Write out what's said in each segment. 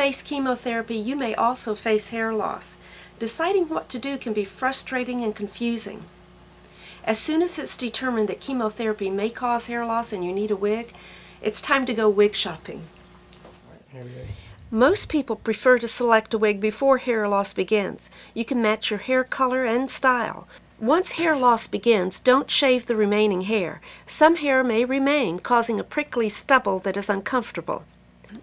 face chemotherapy, you may also face hair loss. Deciding what to do can be frustrating and confusing. As soon as it's determined that chemotherapy may cause hair loss and you need a wig, it's time to go wig shopping. Most people prefer to select a wig before hair loss begins. You can match your hair color and style. Once hair loss begins, don't shave the remaining hair. Some hair may remain, causing a prickly stubble that is uncomfortable.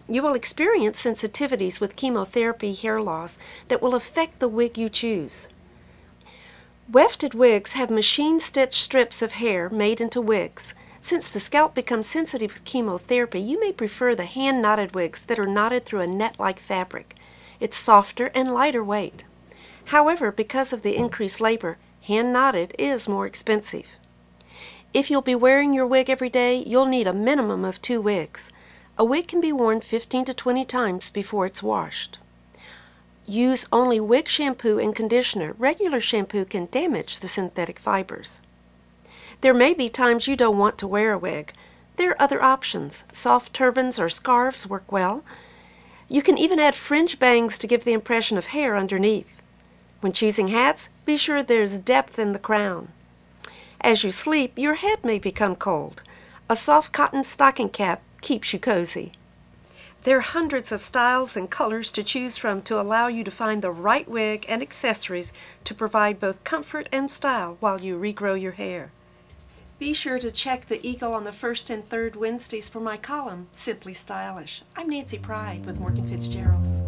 You will experience sensitivities with chemotherapy hair loss that will affect the wig you choose. Wefted wigs have machine-stitched strips of hair made into wigs. Since the scalp becomes sensitive with chemotherapy, you may prefer the hand-knotted wigs that are knotted through a net-like fabric. It's softer and lighter weight. However, because of the increased labor, hand-knotted is more expensive. If you'll be wearing your wig every day, you'll need a minimum of 2 wigs. A wig can be worn 15 to 20 times before it's washed. Use only wig shampoo and conditioner. Regular shampoo can damage the synthetic fibers. There may be times you don't want to wear a wig. There are other options. Soft turbans or scarves work well. You can even add fringe bangs to give the impression of hair underneath. When choosing hats, be sure there's depth in the crown. As you sleep, your head may become cold. A soft cotton stocking cap keeps you cozy. There are hundreds of styles and colors to choose from to allow you to find the right wig and accessories to provide both comfort and style while you regrow your hair. Be sure to check the Eagle on the first and third Wednesdays for my column, Simply Stylish. I'm Nancy Pride with Morgan Fitzgerald's.